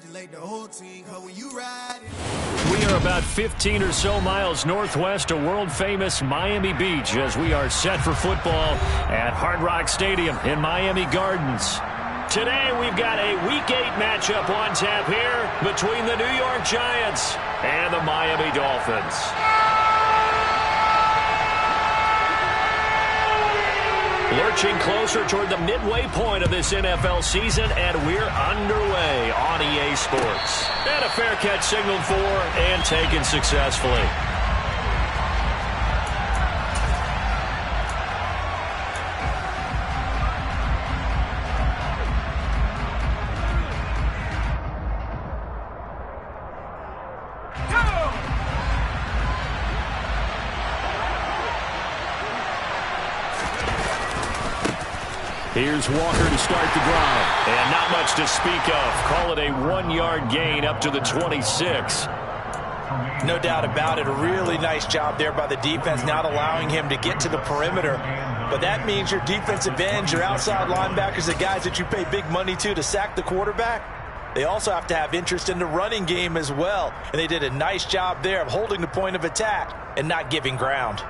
congratulate the whole team, 'cause when you ride it. We are about 15 or so miles northwest of world-famous Miami Beach as we are set for football at Hard Rock Stadium in Miami Gardens. Today we've got a Week 8 matchup on tap here between the New York Giants and the Miami Dolphins. Lurching closer toward the midway point of this NFL season, and we're underway on EA Sports. And a fair catch signaled for and taken successfully. Here's Walker to start the drive. And not much to speak of. Call it a 1-yard gain up to the 26. No doubt about it. A really nice job there by the defense, not allowing him to get to the perimeter. But that means your defensive ends, your outside linebackers, the guys that you pay big money to sack the quarterback, they also have to have interest in the running game as well. And they did a nice job there of holding the point of attack and not giving ground.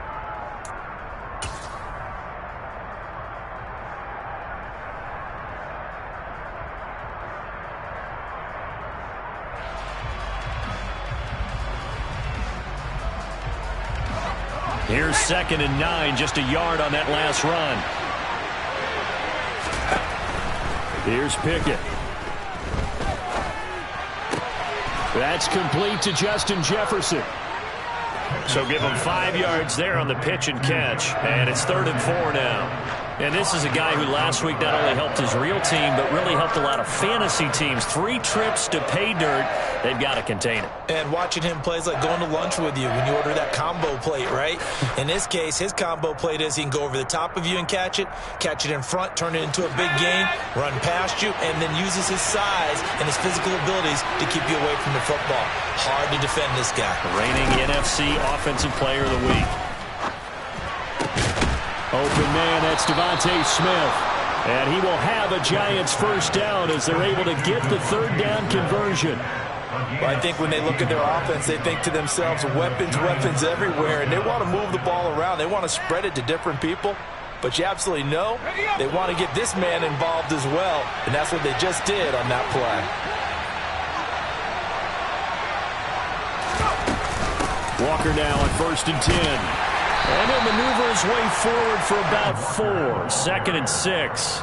Here's 2nd and 9, just a yard on that last run. Here's Pickett. That's complete to Justin Jefferson. So give him 5 yards there on the pitch and catch. And it's 3rd and 4 now. And this is a guy who last week not only helped his real team, but really helped a lot of fantasy teams. 3 trips to pay dirt. They've got to contain it. And watching him play is like going to lunch with you when you order that combo plate, right? In this case, his combo plate is he can go over the top of you and catch it in front, turn it into a big gain, run past you, and then uses his size and his physical abilities to keep you away from the football. Hard to defend this guy. Reigning NFC Offensive Player of the Week. Open man, that's Devontae Smith. And he will have a Giants first down as they're able to get the 3rd down conversion. Well, I think when they look at their offense, they think to themselves, weapons everywhere, and they want to move the ball around. They want to spread it to different people. But you absolutely know they want to get this man involved as well, and that's what they just did on that play. Walker now on 1st and 10. And he'll maneuver his way forward for about 4. 2nd and 6.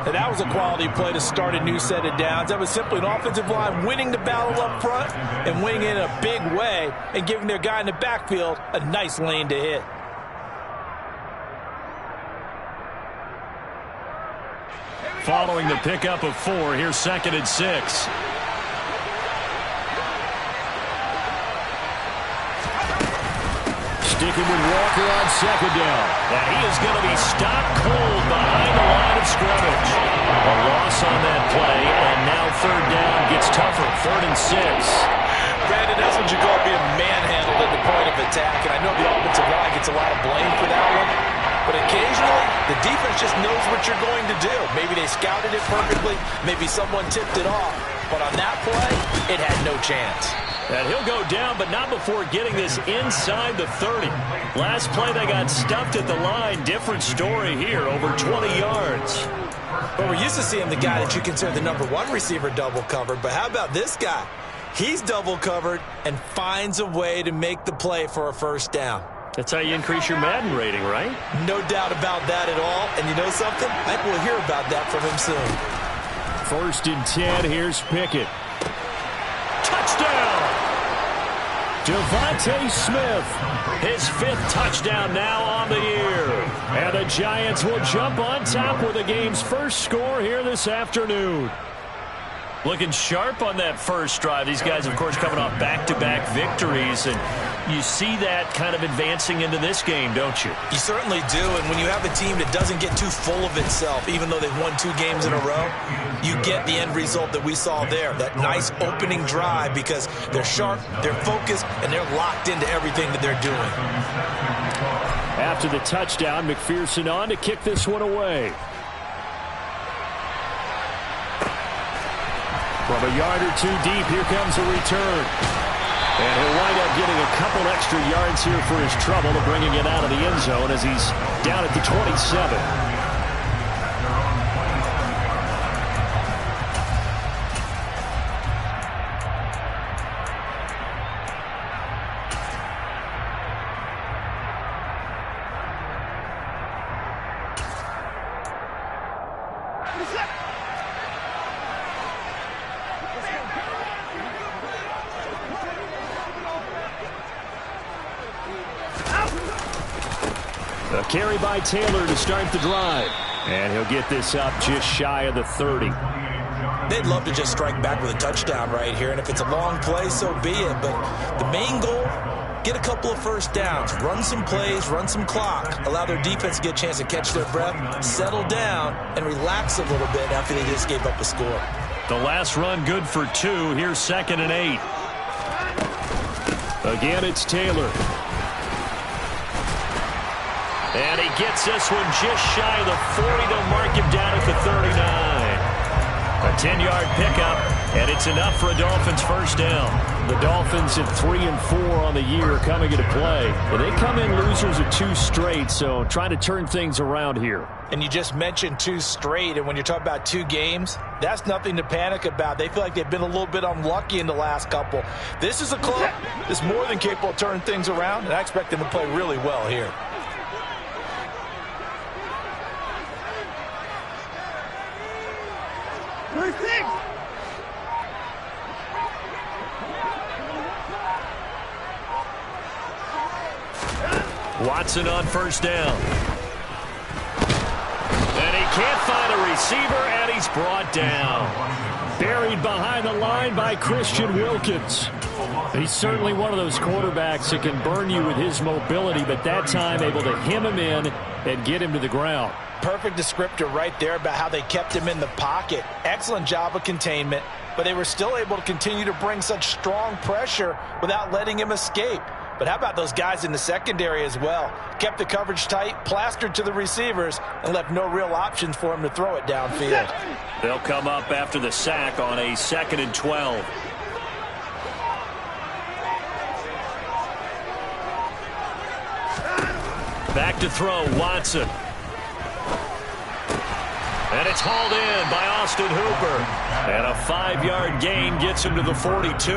And that was a quality play to start a new set of downs. That was simply an offensive line winning the battle up front and winning it in a big way and giving their guy in the backfield a nice lane to hit. Following the pickup of 4, here's 2nd and 6. Sticking with Walker on 2nd down. And he is going to be stopped cold behind the line of scrimmage. A loss on that play, and now 3rd down gets tougher. 3rd and 6. Brandon, that's what you call being manhandled at the point of attack. And I know the offensive line gets a lot of blame for that one. But occasionally, the defense just knows what you're going to do. Maybe they scouted it perfectly. Maybe someone tipped it off. But on that play, it had no chance. And he'll go down, but not before getting this inside the 30. Last play, they got stuffed at the line. Different story here, over 20 yards. Well, we're used to seeing the guy that you consider the #1 receiver double covered. But how about this guy? He's double covered and finds a way to make the play for a first down. That's how you increase your Madden rating, right? No doubt about that at all. And you know something? I think we'll hear about that from him soon. 1st and 10, here's Pickett. Touchdown! Devontae Smith, his 5th touchdown now on the year. And the Giants will jump on top with the game's first score here this afternoon. Looking sharp on that first drive. These guys, of course, coming off back-to-back victories, and you see that kind of advancing into this game, don't you? You certainly do, and when you have a team that doesn't get too full of itself, even though they've won 2 games in a row, you get the end result that we saw there, that nice opening drive, because they're sharp, they're focused, and they're locked into everything that they're doing. After the touchdown, McPherson on to kick this one away. From a yard or two deep, here comes a return. And he'll wind up getting a couple extra yards here for his trouble, bringing it out of the end zone as he's down at the 27. A carry by Taylor to start the drive. And he'll get this up just shy of the 30. They'd love to just strike back with a touchdown right here, and if it's a long play, so be it. But the main goal, get a couple of first downs, run some plays, run some clock, allow their defense to get a chance to catch their breath, settle down, and relax a little bit after they just gave up a score. The last run good for 2. Here's 2nd and 8. Again, it's Taylor. And he gets this one just shy of the 40. They'll mark him down at the 39. A 10-yard pickup, and it's enough for a Dolphins first down. The Dolphins at 3-4 on the year coming into play. And they come in losers of 2 straight, so trying to turn things around here. And you just mentioned 2 straight, and when you're talking about 2 games, that's nothing to panic about. They feel like they've been a little bit unlucky in the last couple. This is a club that's more than capable of turning things around, and I expect them to play really well here. Watson on first down. And he can't find a receiver, and he's brought down. Buried behind the line by Christian Wilkins. He's certainly one of those quarterbacks that can burn you with his mobility, but that time able to hem him in and get him to the ground. Perfect descriptor right there about how they kept him in the pocket. Excellent job of containment, but they were still able to continue to bring such strong pressure without letting him escape. But how about those guys in the secondary as well? Kept the coverage tight, plastered to the receivers, and left no real options for him to throw it downfield. They'll come up after the sack on a 2nd and 12. Back to throw, Watson. And it's hauled in by Austin Hooper. And a 5-yard gain gets him to the 42.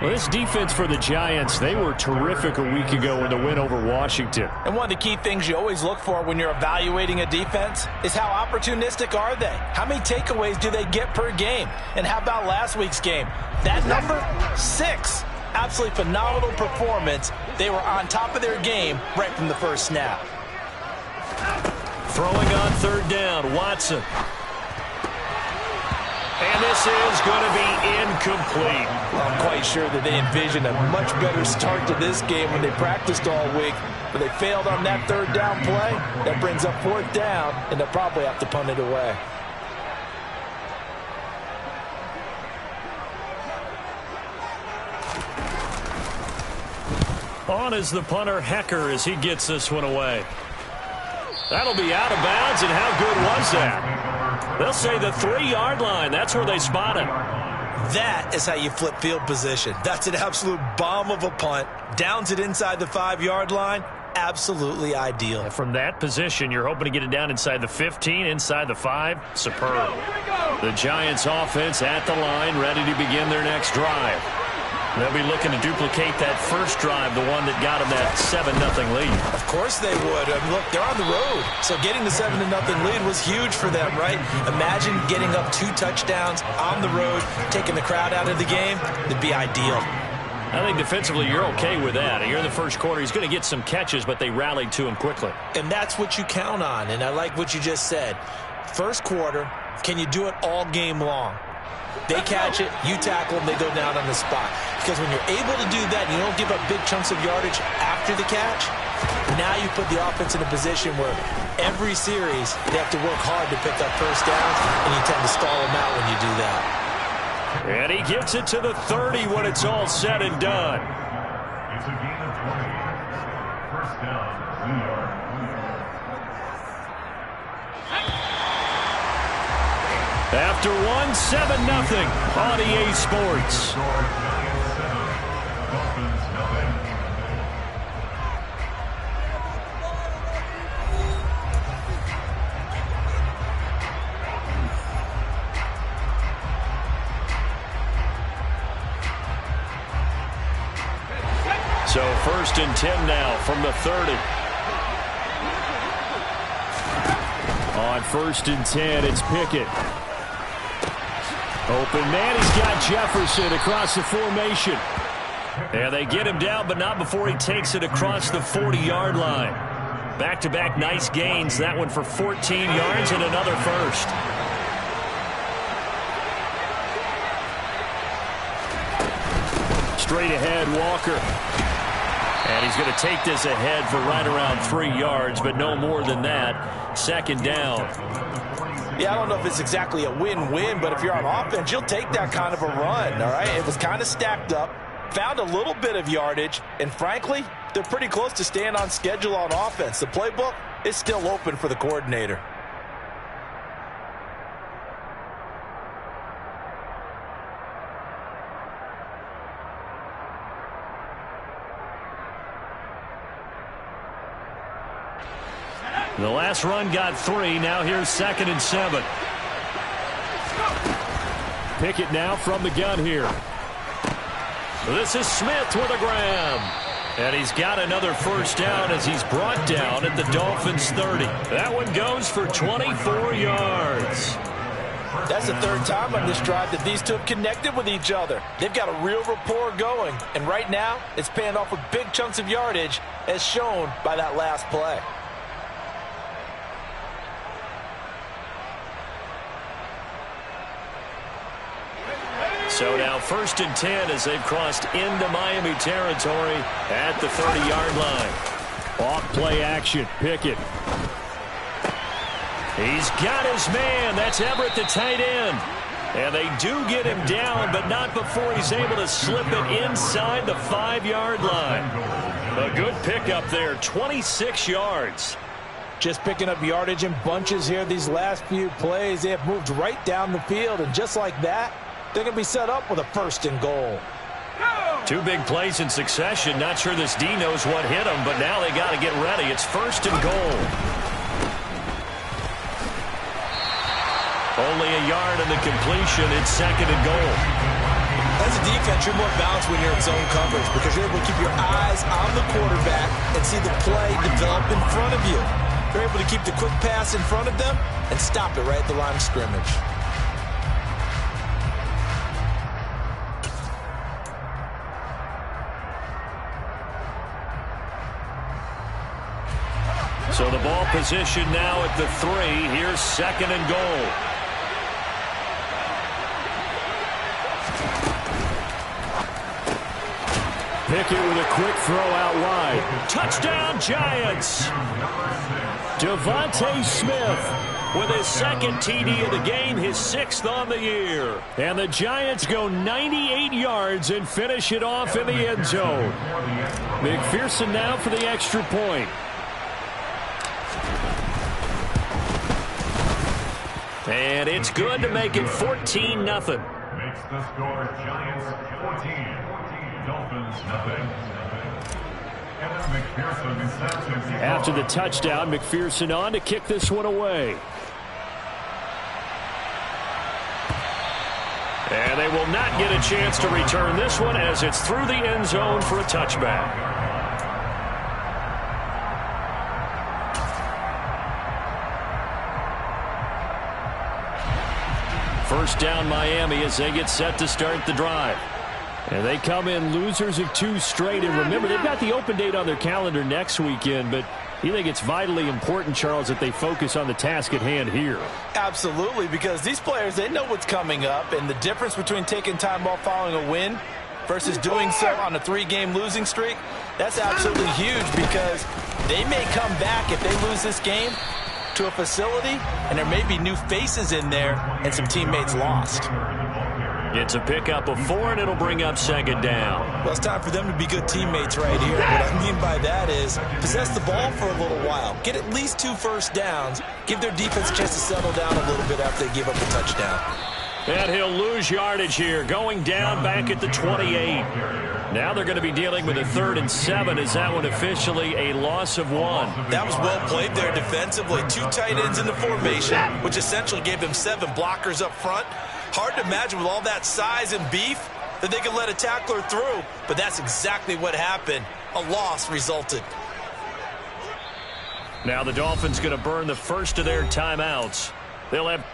Well, this defense for the Giants, they were terrific a week ago in the win over Washington. And one of the key things you always look for when you're evaluating a defense is how opportunistic are they? How many takeaways do they get per game? And how about last week's game? That number, 6. Absolutely phenomenal performance. They were on top of their game right from the first snap. Throwing on 3rd down, Watson. And this is going to be incomplete. I'm quite sure that they envisioned a much better start to this game when they practiced all week, but they failed on that 3rd down play. That brings up 4th down, and they'll probably have to punt it away. On is the punter, Hecker, as he gets this one away. That'll be out of bounds, and how good was that? They'll say the 3-yard line. That's where they spot him. That is how you flip field position. That's an absolute bomb of a punt. Downs it inside the 5-yard line. Absolutely ideal. And from that position, you're hoping to get it down inside the 15, inside the 5. Superb. The Giants offense at the line, ready to begin their next drive. They'll be looking to duplicate that first drive, the one that got them that 7-0 lead. Of course they would. I mean, look, they're on the road. So getting the 7-0 lead was huge for them, right? Imagine getting up 2 touchdowns on the road, taking the crowd out of the game. It'd be ideal. I think defensively you're okay with that. You're in the first quarter. He's going to get some catches, but they rallied to him quickly. And that's what you count on. And I like what you just said. First quarter, can you do it all game long? They catch it, you tackle them, they go down on the spot. Because when you're able to do that and you don't give up big chunks of yardage after the catch, now you put the offense in a position where every series they have to work hard to pick up first downs, and you tend to stall them out when you do that. And he gets it to the 30 when it's all said and done. It's a gain of 20. First down, New York. After one, 7-0 on EA Sports. So 1st and 10 now from the 30. On 1st and 10, it's Pickett. Open man, he's got Jefferson across the formation. And they get him down, but not before he takes it across the 40-yard line. Back-to-back nice gains. That one for 14 yards and another first. Straight ahead, Walker. And he's going to take this ahead for right around 3 yards, but no more than that. 2nd down. Yeah, I don't know if it's exactly a win-win, but if you're on offense, you'll take that kind of a run, all right? It was kind of stacked up, found a little bit of yardage, and frankly, they're pretty close to staying on schedule on offense. The playbook is still open for the coordinator. The last run got 3. Now here's 2nd and 7. Pickett now from the gun here. This is Smith with a grab. And he's got another first down as he's brought down at the Dolphins' 30. That one goes for 24 yards. That's the 3rd time on this drive that these two have connected with each other. They've got a real rapport going. And right now, it's paying off with big chunks of yardage as shown by that last play. So now 1st and 10 as they've crossed into Miami territory at the 30-yard line. Off play action. Pickett. He's got his man. That's Everett, the tight end. And they do get him down, but not before he's able to slip it inside the 5-yard line. A good pickup there, 26 yards. Just picking up yardage in bunches here these last few plays. They have moved right down the field, and just like that, they're going to be set up with a 1st and goal. 2 big plays in succession. Not sure this D knows what hit them, but now they got to get ready. It's 1st and goal. Only a yard in the completion. It's 2nd and goal. As a defense, you're more balanced when you're in zone coverage because you're able to keep your eyes on the quarterback and see the play develop in front of you. You're able to keep the quick pass in front of them and stop it right at the line of scrimmage. So the ball position now at the 3. Here's 2nd and goal. Pickett with a quick throw out wide. Touchdown, Giants. Devontae Smith with his 2nd TD of the game, his 6th on the year. And the Giants go 98 yards and finish it off in the end zone. McPherson now for the extra point. And it's good to make it 14-0. Makes the score Giants 14, Dolphins nothing. After the touchdown, McPherson on to kick this one away. And they will not get a chance to return this one as it's through the end zone for a touchback. First down Miami as they get set to start the drive. And they come in losers of 2 straight. And remember, they've got the open date on their calendar next weekend, but you think it's vitally important, Charles, that they focus on the task at hand here? Absolutely, because these players, they know what's coming up, and the difference between taking time off following a win versus doing so on a 3-game losing streak, that's absolutely huge because they may come back if they lose this game to a facility, and there may be new faces in there and some teammates lost. It's a pickup of 4, and it'll bring up second down. Well, it's time for them to be good teammates right here. What I mean by that is possess the ball for a little while. Get at least 2 first downs. Give their defense a chance to settle down a little bit after they give up a touchdown. And he'll lose yardage here, going down back at the 28. Now they're going to be dealing with a 3rd and 7. Is that one officially a loss of 1? That was well played there defensively. 2 tight ends in the formation, which essentially gave them 7 blockers up front. Hard to imagine with all that size and beef that they could let a tackler through, but that's exactly what happened. A loss resulted. Now the Dolphins going to burn the first of their timeouts. They'll have...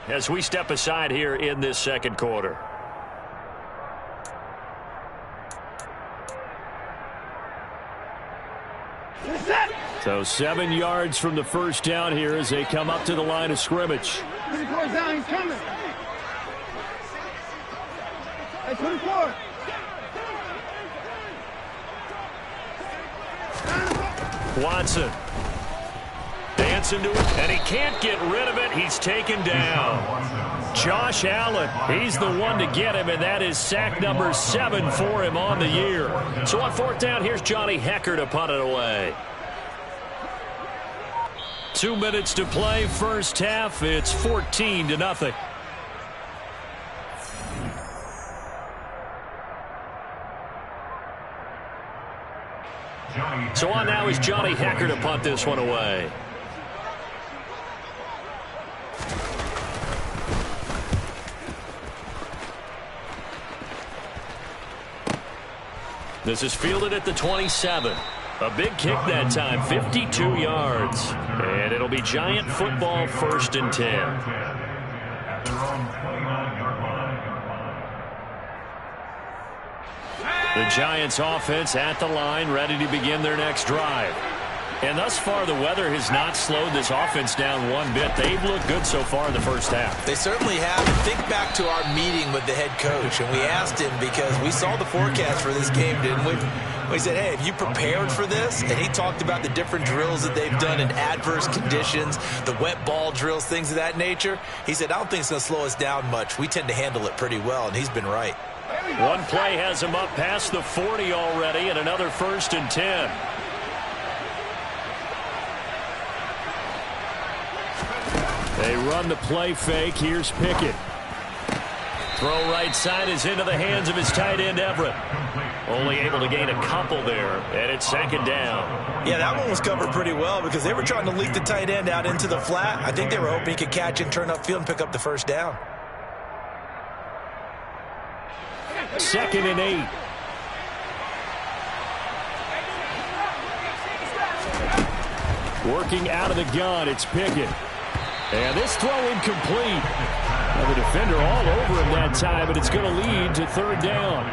as we step aside here in this second quarter. So 7 yards from the first down here as they come up to the line of scrimmage. 24 down, he's coming. Hey, 24. Watson dancing to it, and he can't get rid of it. He's taken down. Josh Allen, he's the one to get him, and that is sack number 7 for him on the year. So on 4th down, here's Johnny Hekker to punt it away. 2 minutes to play, first half. It's 14-0. So on now is Johnny Hekker to punt this one away. This is fielded at the 27. A big kick that time, 52 yards. And it'll be Giant football, 1st and 10. At their own 29-yard line. The Giants offense at the line, ready to begin their next drive. And thus far, the weather has not slowed this offense down one bit. They've looked good so far in the first half. They certainly have. And think back to our meeting with the head coach, and we asked him because we saw the forecast for this game, didn't we? We said, hey, have you prepared for this? And he talked about the different drills that they've done in adverse conditions, the wet ball drills, things of that nature. He said, I don't think it's going to slow us down much. We tend to handle it pretty well, and he's been right. One play has him up past the 40 already, and another 1st and 10. They run the play fake. Here's Pickett. Throw right side is into the hands of his tight end, Everett. Only able to gain a couple there, and it's 2nd down. Yeah, that one was covered pretty well because they were trying to leak the tight end out into the flat. I think they were hoping he could catch and turn upfield and pick up the 1st down. 2nd and 8. Working out of the gun, it's Pickett. And this throw incomplete. And the defender all over him that time, but it's going to lead to 3rd down.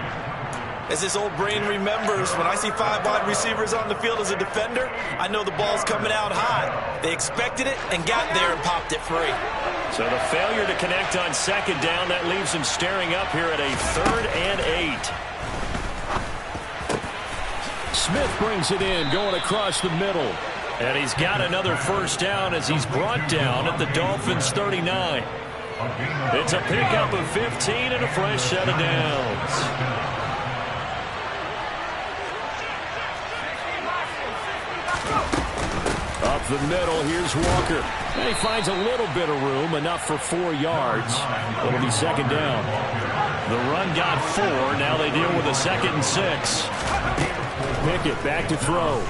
As this old brain remembers, when I see 5 wide receivers on the field as a defender, I know the ball's coming out hot. They expected it and got there and popped it free. So the failure to connect on 2nd down, that leaves him staring up here at a 3rd and 8. Smith brings it in, going across the middle. And he's got another 1st down as he's brought down at the Dolphins' 39. It's a pickup of 15 and a fresh set of downs. Up the middle, here's Walker. And he finds a little bit of room, enough for 4 yards. It'll be 2nd down. The run got 4. Now they deal with a 2nd and 6. Pickett back to throw.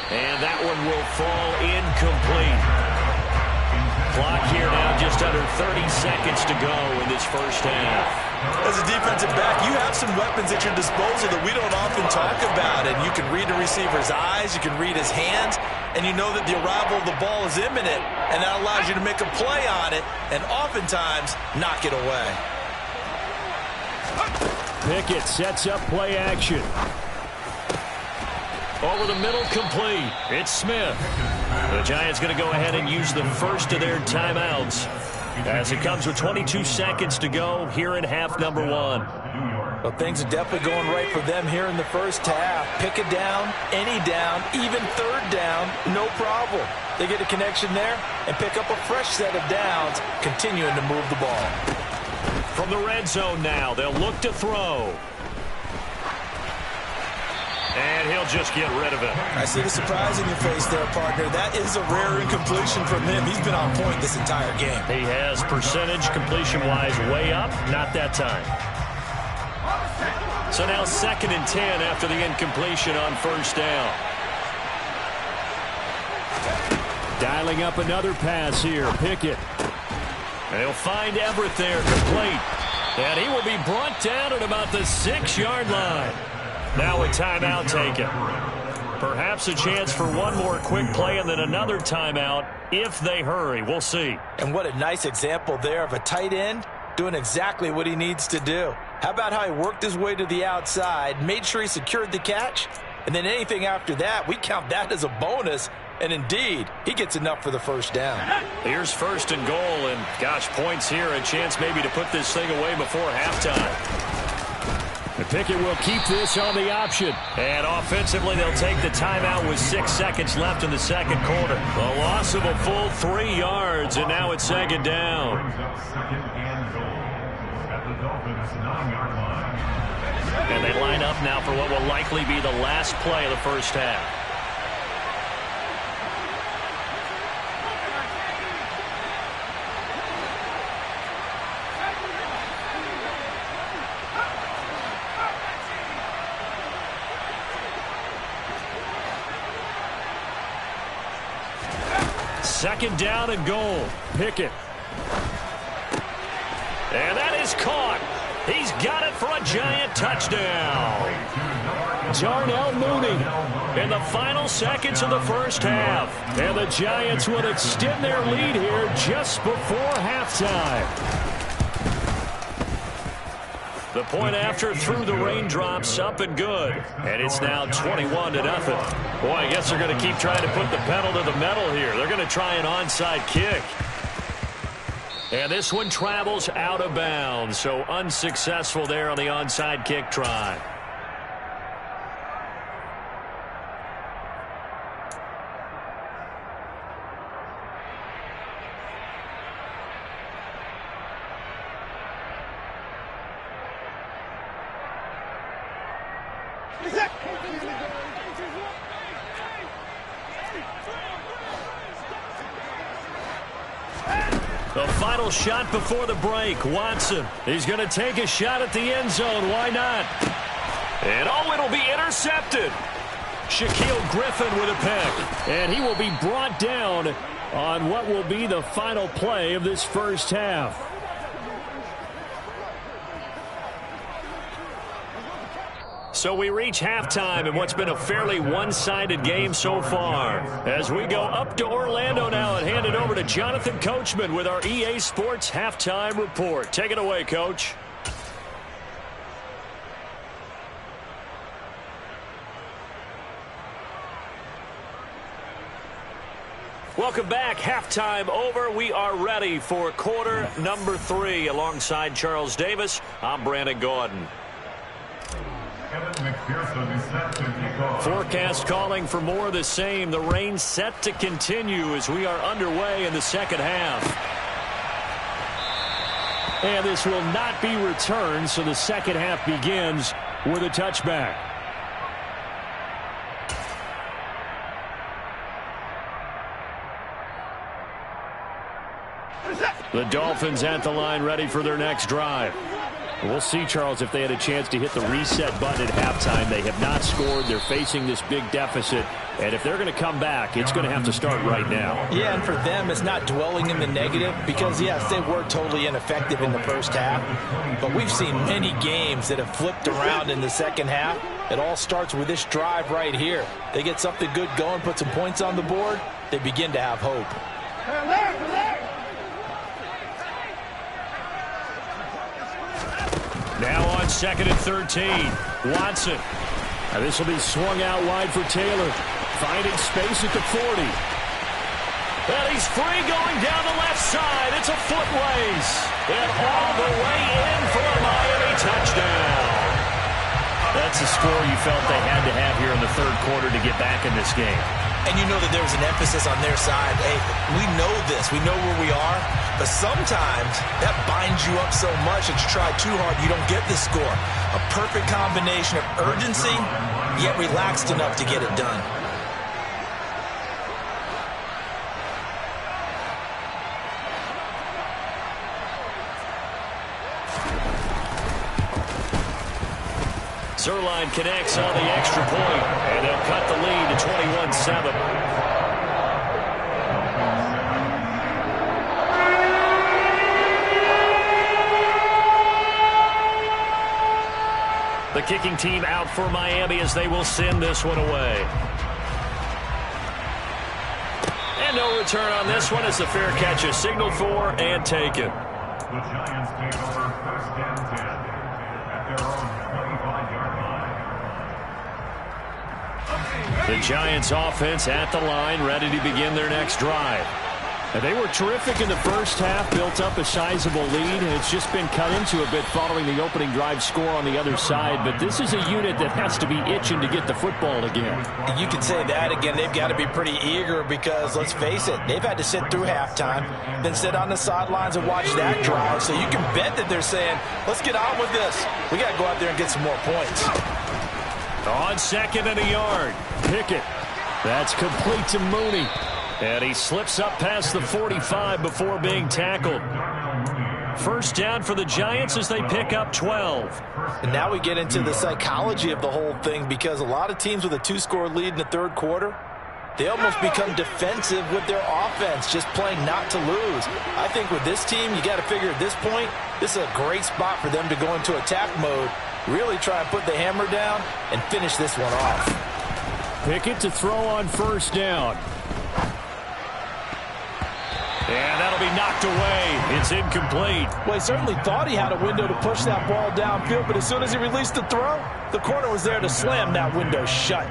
And that one will fall incomplete. Clock here now just under 30 seconds to go in this first half. As a defensive back, you have some weapons at your disposal that we don't often talk about. And you can read the receiver's eyes, you can read his hands, and you know that the arrival of the ball is imminent. And that allows you to make a play on it and oftentimes knock it away. Pickett sets up play action. Over the middle, complete. It's Smith. The Giants going to go ahead and use the first of their timeouts as it comes with 22 seconds to go here in half number one. Well, things are definitely going right for them here in the first half. Pick a down, any down, even third down, no problem. They get a connection there and pick up a fresh set of downs, continuing to move the ball. From the red zone now, they'll look to throw. And he'll just get rid of it. I see the surprise in your face there, partner. That is a rare incompletion from him. He's been on point this entire game. He has percentage completion-wise way up. Not that time. So now 2nd and 10 after the incompletion on first down. Dialing up another pass here. Pickett. And he'll find Everett there, complete. And he will be brought down at about the 6-yard line. Now a timeout taken. Perhaps a chance for one more quick play and then another timeout if they hurry. We'll see. And what a nice example there of a tight end doing exactly what he needs to do. How about how he worked his way to the outside, made sure he secured the catch, and then anything after that, we count that as a bonus. And indeed, he gets enough for the first down. Here's 1st and goal, and gosh, points here, a chance maybe to put this thing away before halftime. And Pickett will keep this on the option. And offensively, they'll take the timeout with 6 seconds left in the second quarter. A loss of a full 3 yards, and now it's 2nd down. Second and goal at the Dolphins' 9-yard line. And they line up now for what will likely be the last play of the first half. Second down and goal. Pickett. And that is caught. He's got it for a Giant touchdown. Darnell Mooney in the final seconds of the first half. And the Giants would extend their lead here just before halftime. The point after through the raindrops, up and good. And it's now 21-0. Boy, I guess they're going to keep trying to put the pedal to the metal here. They're going to try an onside kick. And this one travels out of bounds, so unsuccessful there on the onside kick try. The final shot before the break. Watson, he's going to take a shot at the end zone. Why not? And oh, it'll be intercepted. Shaquille Griffin with a pick. And he will be brought down on what will be the final play of this first half. So we reach halftime in what's been a fairly one-sided game so far. As we go up to Orlando now and hand it over to Jonathan Coachman with our EA Sports Halftime Report. Take it away, Coach. Welcome back. Halftime over. We are ready for quarter number 3. Alongside Charles Davis, I'm Brandon Gordon. Forecast calling for more of the same. The rain set to continue as we are underway in the second half. And this will not be returned, so the second half begins with a touchback. The Dolphins at the line, ready for their next drive. We'll see, Charles, if they had a chance to hit the reset button at halftime. They have not scored. They're facing this big deficit. And if they're going to come back, it's going to have to start right now. Yeah, and for them, it's not dwelling in the negative because, yes, they were totally ineffective in the first half. But we've seen many games that have flipped around in the second half. It all starts with this drive right here. They get something good going, put some points on the board, they begin to have hope. Now on on 2nd and 13. Watson. Now this will be swung out wide for Taylor. Finding space at the 40. And he's free going down the left side. It's a foot race. And all the way in for a Miami touchdown. That's the score you felt they had to have here in the third quarter to get back in this game. And you know that there was an emphasis on their side. Hey, we know this. We know where we are. But sometimes that binds you up so much that you try too hard, you don't get the score. A perfect combination of urgency, yet relaxed enough to get it done. Zerline connects on the extra point, and they'll cut the lead to 21-7. The kicking team out for Miami as they will send this one away. And no return on this one as the fair catch is signaled for and taken. The Giants take over 1st and 10 at their own 25-yard line. The Giants offense at the line, ready to begin their next drive. And they were terrific in the first half, built up a sizable lead, and it's just been cut into a bit following the opening drive score on the other side. But this is a unit that has to be itching to get the football again. You can say that again. They've got to be pretty eager because, let's face it, they've had to sit through halftime, then sit on the sidelines and watch that drive. So you can bet that they're saying, let's get on with this. We got to go out there and get some more points. On 2nd and a yard, Pickett. That's complete to Mooney. And he slips up past the 45 before being tackled. First down for the Giants as they pick up 12. And now we get into the psychology of the whole thing, because a lot of teams with a 2-score lead in the third quarter, they almost become defensive with their offense, just playing not to lose. I think with this team, you got to figure at this point, this is a great spot for them to go into attack mode, really try and put the hammer down and finish this one off. Pickett to throw on first down. And that'll be knocked away. It's incomplete. Well, he certainly thought he had a window to push that ball downfield, but as soon as he released the throw, the corner was there to slam that window shut.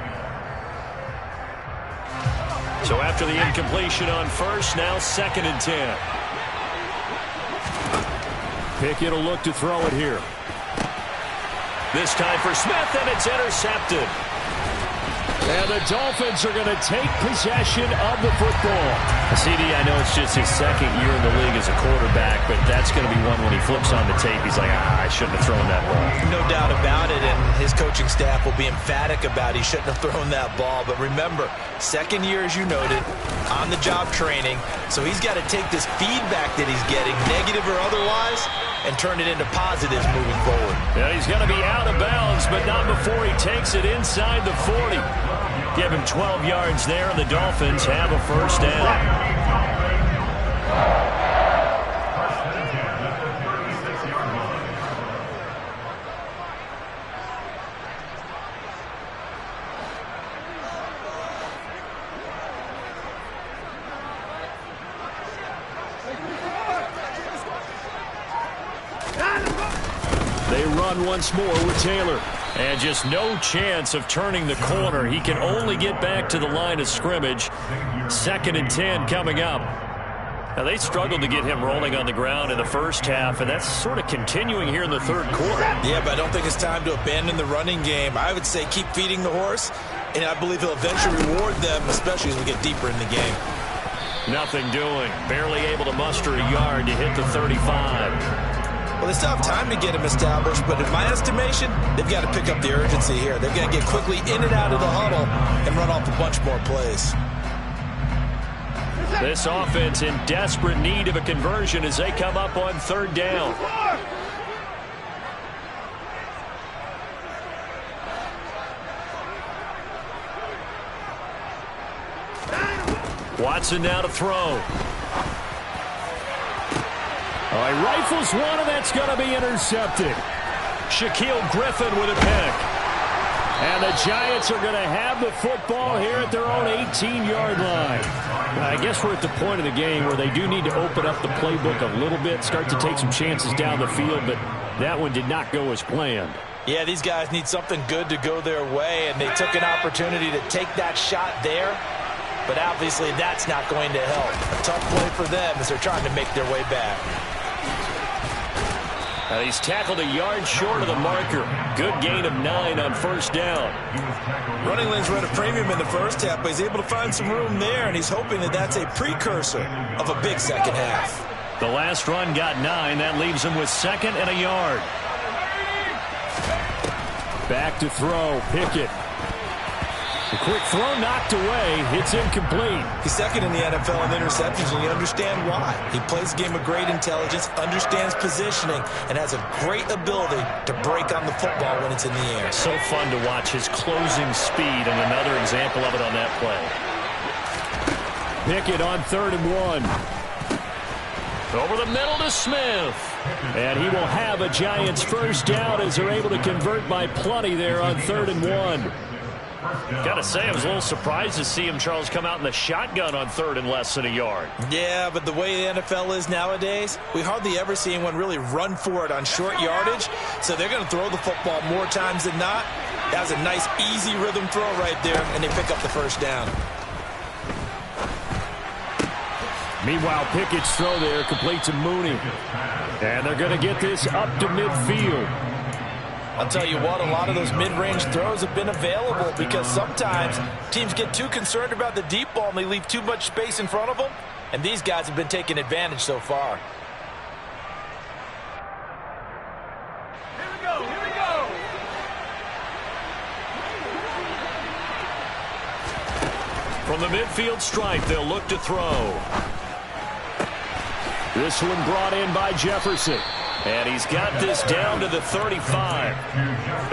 So after the incompletion on first, now 2nd and 10. Pickett will look to throw it here. This time for Smith, and it's intercepted. And the Dolphins are going to take possession of the football. CD, I know it's just his second year in the league as a quarterback, but that's going to be one when he flips on the tape. He's like, I shouldn't have thrown that ball. No doubt about it, and his coaching staff will be emphatic about he shouldn't have thrown that ball. But remember, second year, as you noted, on-the-job training, so he's got to take this feedback that he's getting, negative or otherwise, and turn it into positives moving forward. Yeah, he's going to be out of bounds, but not before he takes it inside the 40. Give him 12 yards there, and the Dolphins have a first down. They run once more with Taylor. And just no chance of turning the corner. He can only get back to the line of scrimmage. 2nd and 10 coming up. Now, they struggled to get him rolling on the ground in the first half, and that's sort of continuing here in the third quarter. Yeah, but I don't think it's time to abandon the running game. I would say keep feeding the horse, and I believe he'll eventually reward them, especially as we get deeper in the game. Nothing doing. Barely able to muster a yard to hit the 35. Well, they still have time to get him established, but in my estimation, they've got to pick up the urgency here. They've got to get quickly in and out of the huddle and run off a bunch more plays. This offense in desperate need of a conversion as they come up on 3rd down. Watson now to throw. All right, rifles one, and that's going to be intercepted. Shaquille Griffin with a pick. And the Giants are going to have the football here at their own 18-yard line. I guess we're at the point of the game where they do need to open up the playbook a little bit, start to take some chances down the field, but That one did not go as planned. Yeah, these guys need something good to go their way, and they took an opportunity to take that shot there. But obviously that's not going to help. A tough play for them as they're trying to make their way back. Now he's tackled a yard short of the marker. Good gain of 9 on first down. Running lanes were at a premium in the first half, but he's able to find some room there, and he's hoping that that's a precursor of a big second half. The last run got 9. That leaves him with 2nd and a yard. Back to throw. Pickett. The quick throw knocked away. It's incomplete. He's 2nd in the NFL in interceptions, and you understand why. He plays a game of great intelligence, understands positioning, and has a great ability to break on the football when it's in the air. So fun to watch his closing speed, and another example of it on that play. Pickett on 3rd and 1. Over the middle to Smith. And he will have a Giants first down as they're able to convert by plenty there on 3rd and 1. Got to say, I was a little surprised to see him, Charles, come out in the shotgun on 3rd and less than a yard. Yeah, but the way the NFL is nowadays, we hardly ever see anyone really run for it on short yardage. So they're going to throw the football more times than not. That was a nice, easy rhythm throw right there, and they pick up the first down. Meanwhile, Pickett's throw there complete to Mooney. And they're going to get this up to midfield. I'll tell you what, a lot of those mid-range throws have been available because sometimes teams get too concerned about the deep ball and they leave too much space in front of them. And these guys have been taking advantage so far. Here we go, here we go. From the midfield stripe, they'll look to throw. This one brought in by Jefferson. And he's got this down to the 35.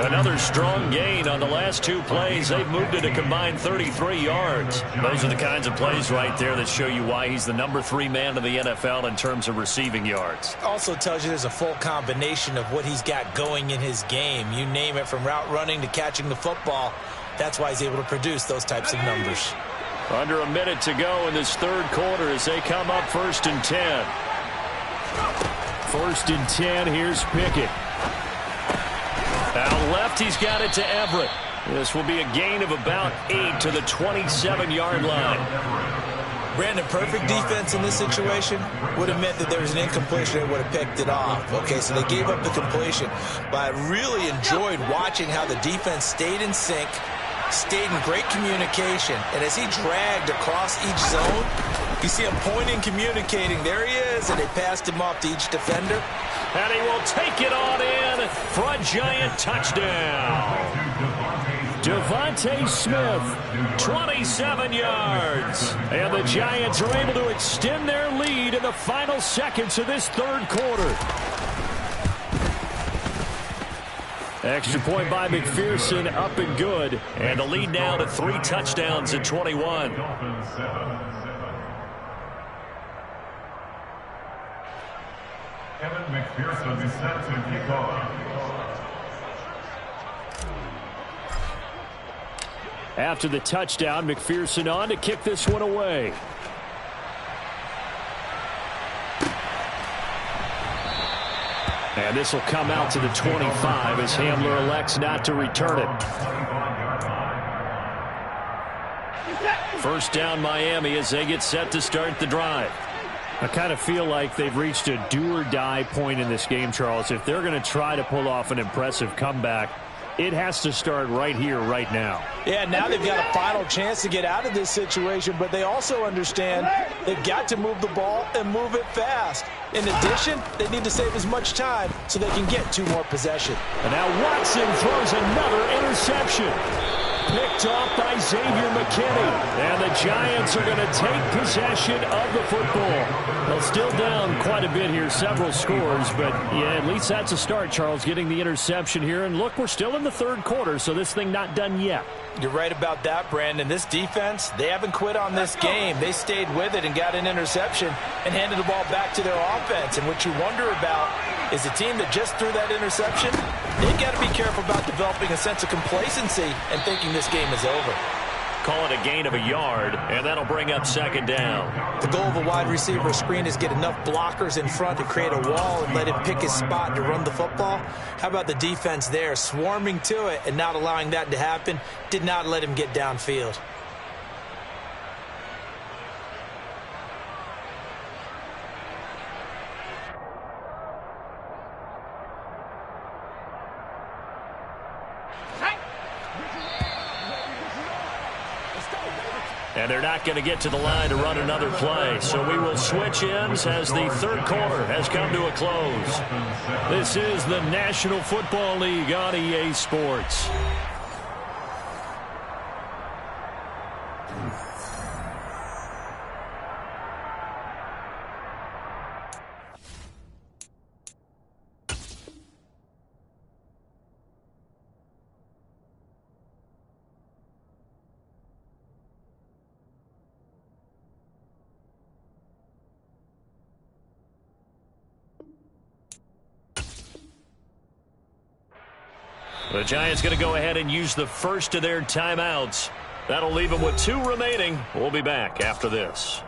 Another strong gain on the last 2 plays. They've moved it a combined 33 yards. Those are the kinds of plays right there that show you why he's the number 3 man in the NFL in terms of receiving yards. Also tells you there's a full combination of what he's got going in his game. You name it, from route running to catching the football. That's why he's able to produce those types of numbers. Under a minute to go in this 3rd quarter as they come up 1st and 10. 1st and 10, here's Pickett. Out left, he's got it to Everett. This will be a gain of about 8 to the 27-yard line. Brandon, perfect defense in this situation would have meant that there was an incompletion and would have picked it off. Okay, so they gave up the completion. But I really enjoyed watching how the defense stayed in sync, stayed in great communication, and as he dragged across each zone, you see him pointing, communicating. There he is, and they passed him off to each defender. And he will take it on in for a Giant touchdown. Devontae Smith, 27 yards. And the Giants are able to extend their lead in the final seconds of this 3rd quarter. Extra point by McPherson, up and good. And the lead now to 3 touchdowns at 21. Kevin McPherson is set to kick off. After the touchdown, McPherson on to kick this one away. And this will come out to the 25 as Hamler elects not to return it. First down Miami as they get set to start the drive. I kind of feel like they've reached a do-or-die point in this game, Charles. If they're going to try to pull off an impressive comeback, it has to start right here, right now. Yeah, now they've got a final chance to get out of this situation, but they also understand they've got to move the ball and move it fast. In addition, they need to save as much time so they can get 2 more possessions. And now Watson throws another interception. Picked off by Xavier McKinney. And the Giants are going to take possession of the football. They'll still down quite a bit here, several scores, but yeah, at least that's a start, Charles, getting the interception here. And look, we're still in the 3rd quarter, so this thing not done yet. You're right about that, Brandon. This defense, they haven't quit on this game. They stayed with it and got an interception and handed the ball back to their offense. And what you wonder about is a team that just threw that interception, they've got to be careful about developing a sense of complacency and thinking this game is over. Call it a gain of a yard, and that'll bring up second down. The goal of a wide receiver screen is get enough blockers in front to create a wall and let him pick his spot to run the football. How about the defense there, swarming to it and not allowing that to happen? Did not let him get downfield. And they're not going to get to the line to run another play. So we will switch ends as the third quarter has come to a close. This is the National Football League on EA Sports. The Giants going to go ahead and use the first of their timeouts. That'll leave them with 2 remaining. We'll be back after this.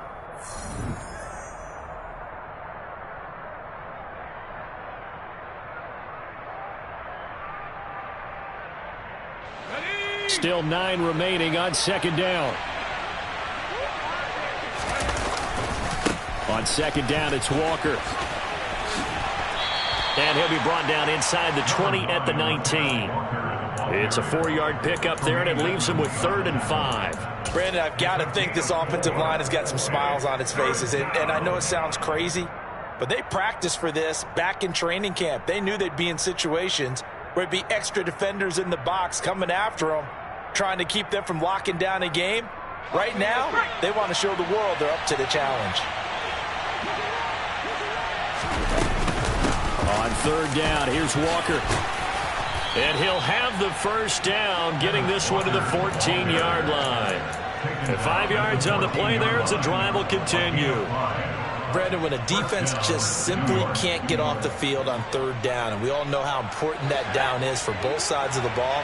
Still 9 remaining on second down. On second down, it's Walker. And he'll be brought down inside the 20 at the 19. It's a 4-yard pickup there, and it leaves him with 3rd and 5. Brandon, I've got to think this offensive line has got some smiles on its faces. And I know it sounds crazy, but they practiced for this back in training camp. They knew they'd be in situations where it'd be extra defenders in the box coming after them, trying to keep them from locking down a game. Right now, they want to show the world they're up to the challenge. On third down, here's Walker. And he'll have the first down, getting this one to the 14-yard line. And 5 yards on the play there as the drive will continue. Brandon, when a defense just simply can't get off the field on third down, and we all know how important that down is for both sides of the ball,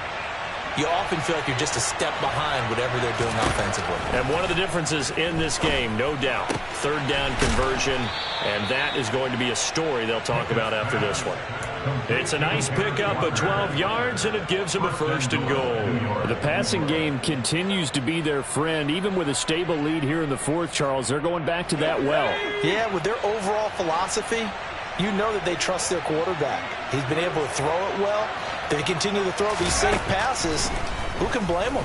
you often feel like you're just a step behind whatever they're doing offensively. And one of the differences in this game, no doubt, third down conversion, and that is going to be a story they'll talk about after this one. It's a nice pickup of 12 yards, and it gives them a 1st and goal. The passing game continues to be their friend. Even with a stable lead here in the 4th, Charles, they're going back to that well. Yeah, with their overall philosophy, you know that they trust their quarterback. He's been able to throw it well. They continue to throw these safe passes. Who can blame them?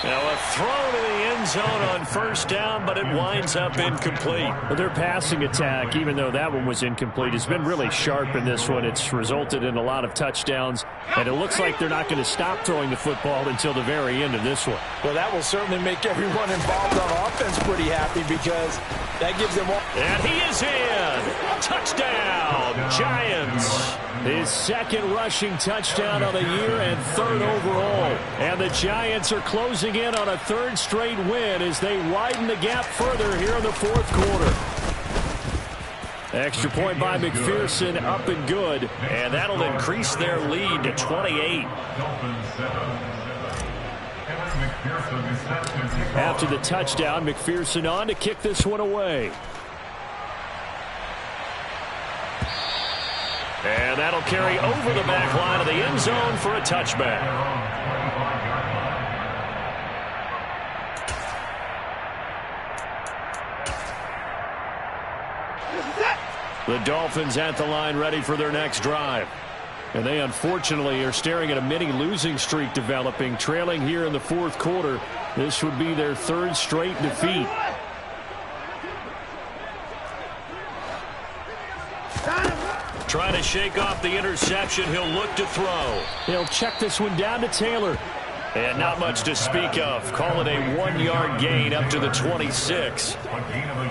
Now a throw to the end zone on first down, but it winds up incomplete. Their passing attack, even though that one was incomplete, has been really sharp in this one. It's resulted in a lot of touchdowns, and it looks like they're not going to stop throwing the football until the very end of this one. Well, that will certainly make everyone involved on offense pretty happy because that gives them all. And he is in. Touchdown, Giants. His 2nd rushing touchdown of the year and 3rd overall. And the Giants are closing in on a 3rd straight win as they widen the gap further here in the 4th quarter. Extra point by McPherson, up and good. And that'll increase their lead to 28. After the touchdown, McPherson on to kick this one away. And that'll carry over the back line of the end zone for a touchback. The Dolphins at the line ready for their next drive. And they unfortunately are staring at a mini losing streak developing, trailing here in the 4th quarter. This would be their 3rd straight defeat. Trying to shake off the interception. He'll look to throw. He'll check this one down to Taylor. And not much to speak of. Call it a 1-yard gain up to the 26.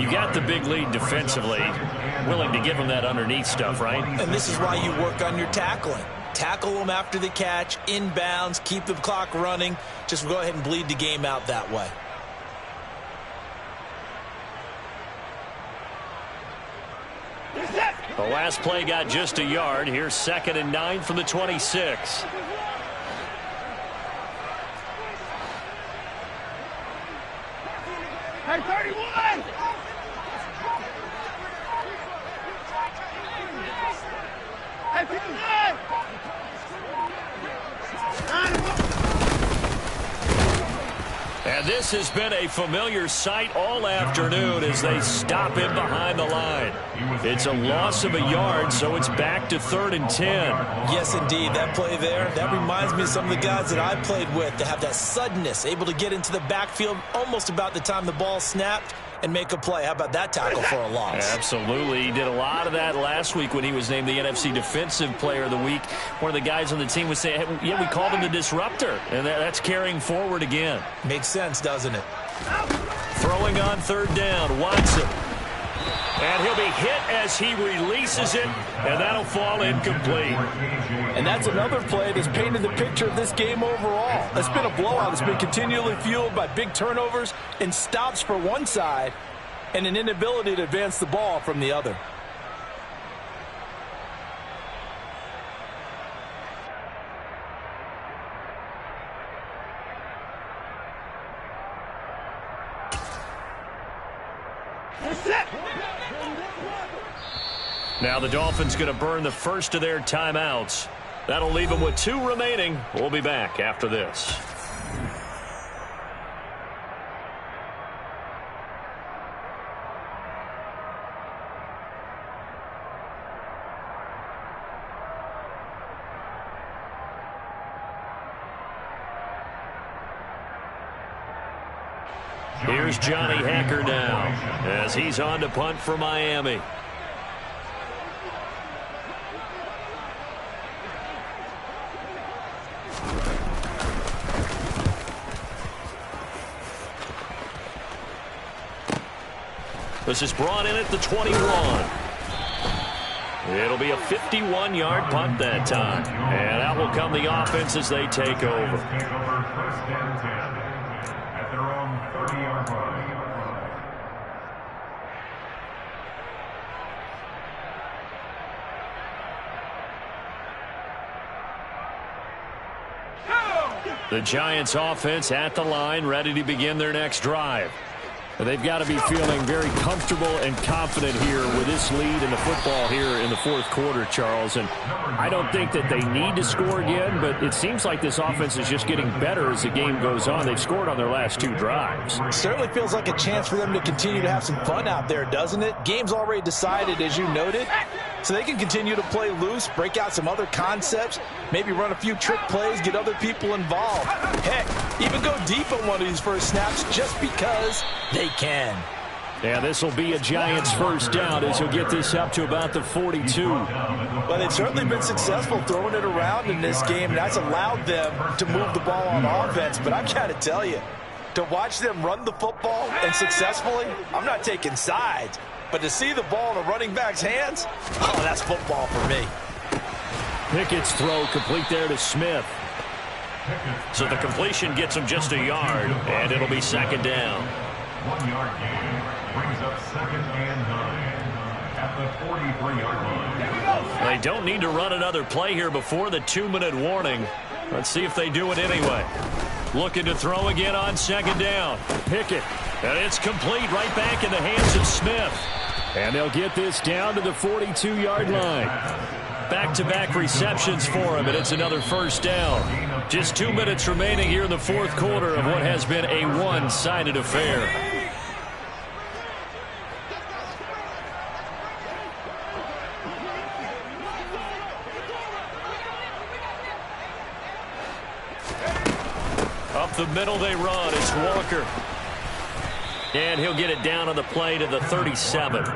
You got the big lead defensively. Willing to give them that underneath stuff, right? And this is why you work on your tackling. Tackle them after the catch, inbounds, keep the clock running. Just go ahead and bleed the game out that way. The last play got just a yard. Here's 2nd and 9 from the 26. Hey, 31! Hey, 59! And this has been a familiar sight all afternoon as they stop him behind the line. It's a loss of a yard, so it's back to 3rd and 10. Yes, indeed. That play there, that reminds me of some of the guys that I played with that have that suddenness, able to get into the backfield almost about the time the ball snapped and make a play. How about that tackle for a loss? Absolutely. He did a lot of that last week when he was named the NFC Defensive Player of the Week. One of the guys on the team was saying, hey, yeah, we called him the disruptor, and that's carrying forward again. Makes sense, doesn't it? Throwing on 3rd down, Watson. And he'll be hit as he releases it, and that'll fall incomplete. And that's another play that's painted the picture of this game overall. It's been a blowout. It's been continually fueled by big turnovers and stops for one side and an inability to advance the ball from the other. Now the Dolphins going to burn the first of their timeouts. That'll leave them with 2 remaining. We'll be back after this. Here's Johnny Hacker now as he's on to punt for Miami. This is brought in at the 21. It'll be a 51-yard punt that time. And out will come the offense as they take over. First and 10 at their own 30-yard line. The Giants offense at the line, ready to begin their next drive. They've got to be feeling very comfortable and confident here with this lead in the football here in the 4th quarter, Charles. And I don't think that they need to score again, but it seems like this offense is just getting better as the game goes on. They've scored on their last 2 drives. Certainly feels like a chance for them to continue to have some fun out there, doesn't it? Game's already decided, as you noted, so they can continue to play loose, break out some other concepts, maybe run a few trick plays, get other people involved. Heck, even go deep on one of these first snaps just because they can. Yeah, this will be a Giants first down as he'll get this up to about the 42. Well, they've certainly been successful throwing it around in this game, and that's allowed them to move the ball on offense. But I've got to tell you, to watch them run the football and successfully, I'm not taking sides, but to see the ball in a running back's hands, oh, that's football for me. Pickett's throw complete there to Smith. So the completion gets him just a yard, and it'll be 2nd down. 1-yard gain brings up 2nd and 9 at the 43-yard line. They don't need to run another play here before the 2-minute warning. Let's see if they do it anyway. Looking to throw again on 2nd down. Pickett, and it's complete right back in the hands of Smith. And they'll get this down to the 42-yard line. Back-to-back receptions for him, and it's another first down. Just 2 minutes remaining here in the 4th quarter of what has been a one-sided affair. Up the middle they run. It's Walker. And he'll get it down on the play to the 37.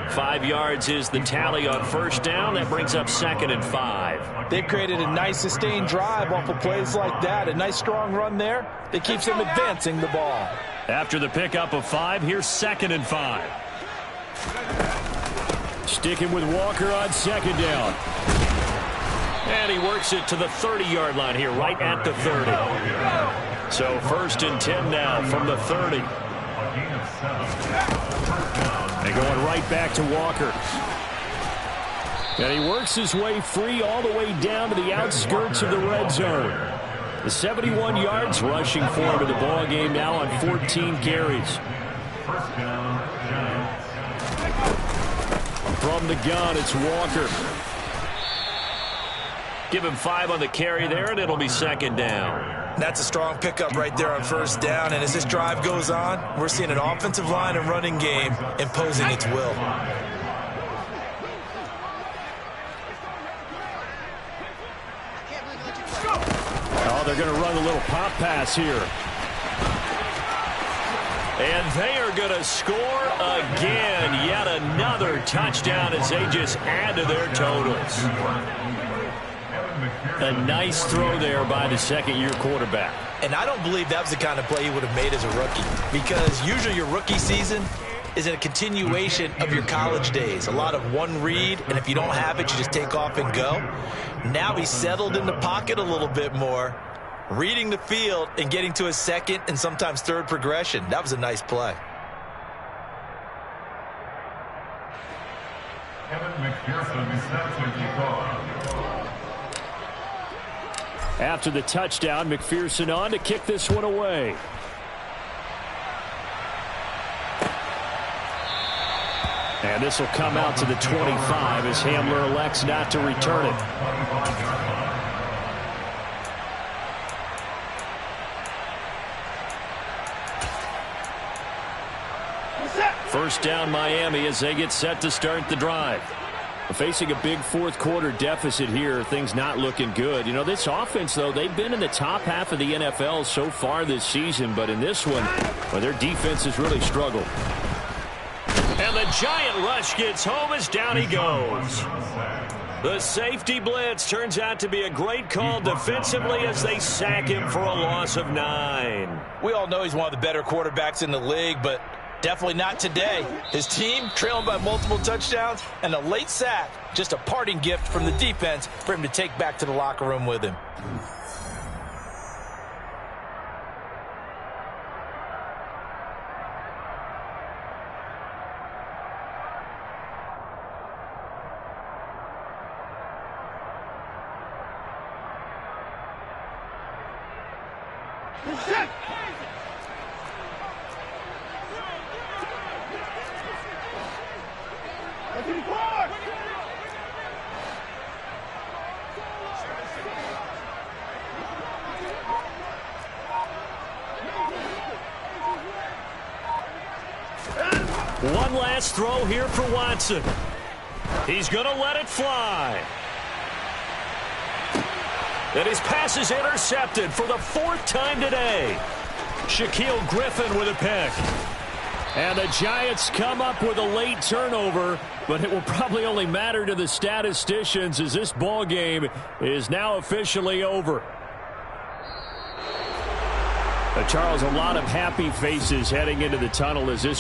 5 yards is the tally on first down. That brings up 2nd and 5. They've created a nice sustained drive off of plays like that. A nice strong run there that keeps them advancing the ball. After the pickup of 5, here's 2nd and 5. Sticking with Walker on 2nd down. And he works it to the 30-yard line here, right at the 30. So 1st and 10 now from the 30. And going right back to Walker. And he works his way free all the way down to the outskirts of the red zone. The 71 yards rushing for him in the ball game now on 14 carries. First down, Giants. From the gun, it's Walker. Give him 5 on the carry there, and it'll be second down. That's a strong pickup right there on first down, and as this drive goes on, we're seeing an offensive line and running game imposing its will. Oh, they're going to run a little pop pass here. And they are going to score again. Yet another touchdown as they just add to their totals. A nice throw there by the second-year quarterback. And I don't believe that was the kind of play he would have made as a rookie, because usually your rookie season is a continuation of your college days. A lot of one read, and if you don't have it, you just take off and go. Now he's settled in the pocket a little bit more, reading the field and getting to his second and sometimes third progression. That was a nice play. Kevin McPherson set to kick off. After the touchdown, McPherson on to kick this one away. And this will come out to the 25 as Hamler elects not to return it. First down Miami as they get set to start the drive. Facing a big fourth quarter deficit here, things not looking good. You know, this offense, though, they've been in the top half of the NFL so far this season, but in this one, well, their defense has really struggled. And the giant rush gets home as down he goes. The safety blitz turns out to be a great call defensively as they sack him for a loss of 9. We all know he's one of the better quarterbacks in the league, but definitely not today. His team trailing by multiple touchdowns, and a late sack, just a parting gift from the defense for him to take back to the locker room with him. One last throw here for Watson. He's going to let it fly. And his pass is intercepted for the 4th time today. Shaquille Griffin with a pick. And the Giants come up with a late turnover, but it will probably only matter to the statisticians as this ball game is now officially over. Charles, a lot of happy faces heading into the tunnel as this